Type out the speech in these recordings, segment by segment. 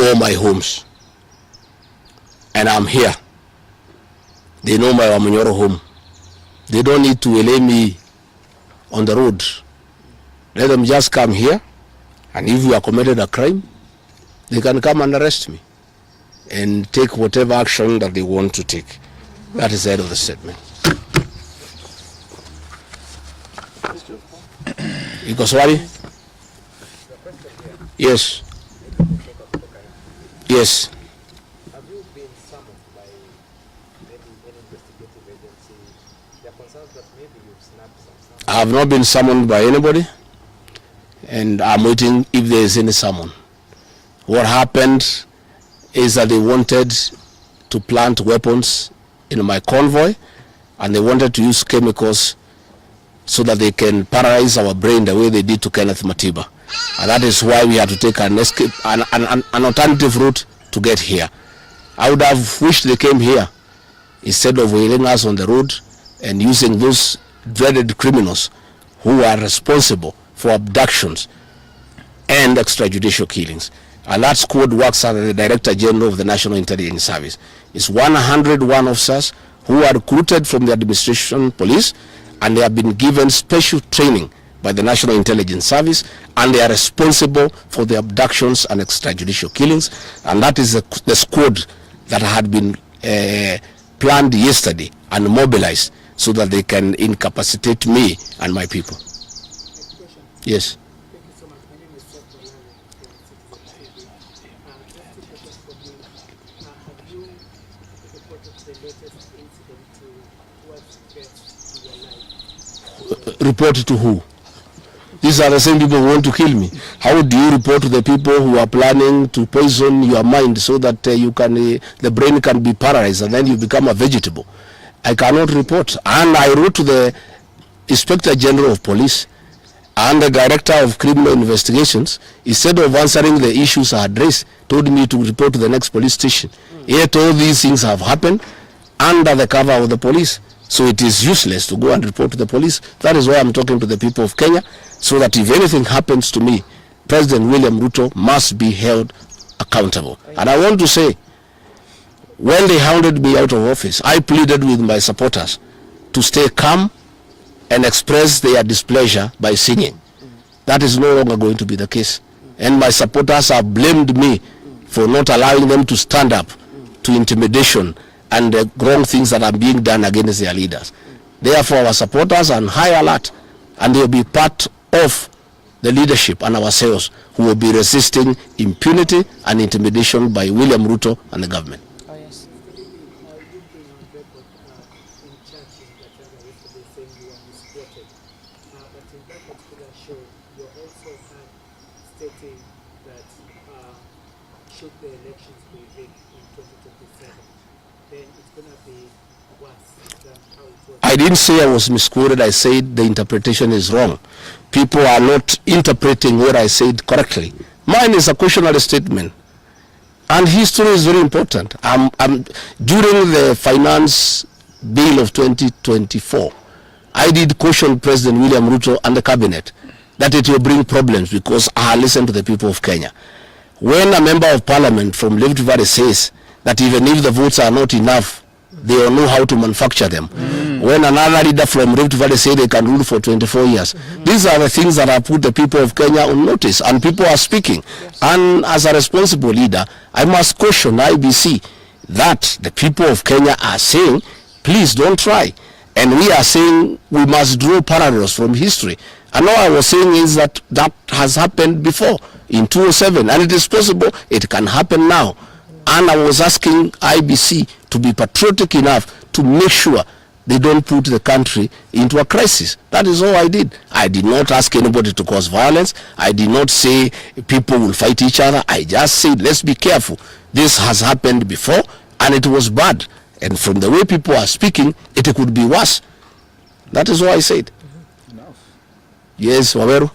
know my homes. And I'm here. They know my Wamunyoro home. They don't need to lay me on the road. Let them just come here, and if you have committed a crime, they can come and arrest me and take whatever action that they want to take. That is the end of the statement. Ikoswali? Yes. Yes. Have you been summoned by maybe an investigative agency? There are concerns that maybe you've snapped some. I have not been summoned by anybody, and I'm waiting if there is any summon. What happened is that they wanted to plant weapons in my convoy, and they wanted to use chemicals so that they can paralyze our brain the way they did to Kenneth Matiba. And that is why we had to take an escape, an alternative route to get here. I would have wished they came here instead of wailing us on the road and using those dreaded criminals who are responsible for abductions and extrajudicial killings. And that squad works under the Director General of the National Intelligence Service. It's 101 officers who are recruited from the administration police, and they have been given special training by the National Intelligence Service, and they are responsible for the abductions and extrajudicial killings. And that is the squad that had been planned yesterday and mobilized so that they can incapacitate me and my people. Yes. Thank you so much. My name is Seth Have you reported the latest incident to what's best in your life? Report to who? These are the same people who want to kill me. How do you report to the people who are planning to poison your mind so that the brain can be paralyzed and then you become a vegetable? I cannot report. And I wrote to the Inspector General of Police and the Director of Criminal Investigations. Instead of answering the issues I had raised, told me to report to the next police station. Yet all these things have happened under the cover of the police. So it is useless to go and report to the police. That is why I'm talking to the people of Kenya, so that if anything happens to me, President William Ruto must be held accountable. And I want to say, when they hounded me out of office, I pleaded with my supporters to stay calm and express their displeasure by singing. That is no longer going to be the case. And my supporters have blamed me for not allowing them to stand up to intimidation and the wrong things that are being done against their leaders. Therefore, our supporters are on high alert, and they will be part of the leadership and ourselves who will be resisting impunity and intimidation by William Ruto and the government. Oh, yes. You've been on record in church in Gachagua yesterday saying you were misquoted. But in that particular show, you also had stating that should the elections be rigged in 2027, then it's going to be worse than how it was. I didn't say I was misquoted. I said the interpretation is wrong. People are not interpreting what I said correctly. Mine is a cautionary statement. And history is very important. During the finance bill of 2024, I did caution President William Ruto and the cabinet that it will bring problems because I listened to the people of Kenya. When a member of parliament from Rift Valley says that even if the votes are not enough, they will know how to manufacture them. When another leader from Rift Valley say they can rule for 24 years. These are the things that have put the people of Kenya on notice, and people are speaking. And as a responsible leader, I must caution IBC that the people of Kenya are saying, please don't try. And we are saying we must draw parallels from history. And all I was saying is that that has happened before in 2007, and it is possible it can happen now. And I was asking IBC to be patriotic enough to make sure they don't put the country into a crisis. That is all I did. I did not ask anybody to cause violence. I did not say people will fight each other. I just said, let's be careful. This has happened before, and it was bad. And from the way people are speaking, it could be worse. That is what I said. Yes, Waweru.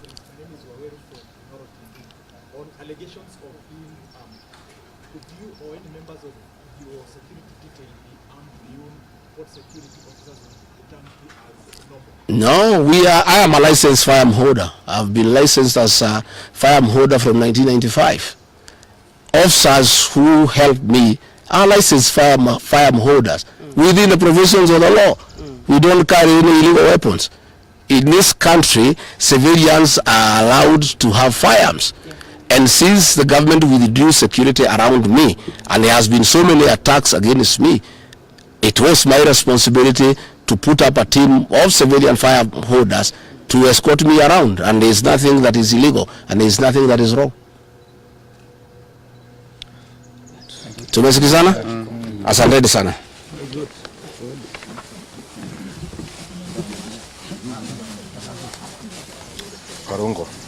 On allegations of being could you or any members of your security detail be armed beyond what security officers would term as normal? No, I am a licensed firearm holder. I've been licensed as a firearm holder from 1995. officers who helped me are licensed firearm holders within the provisions of the law. We don't carry any illegal weapons. In this country, civilians are allowed to have firearms. And since the government withdrew security around me, and there has been so many attacks against me, it was my responsibility to put up a team of civilian firearm holders to escort me around. And there is nothing that is illegal, and there is nothing that is wrong. Tumesikizana? Asanteni sana. Karungo.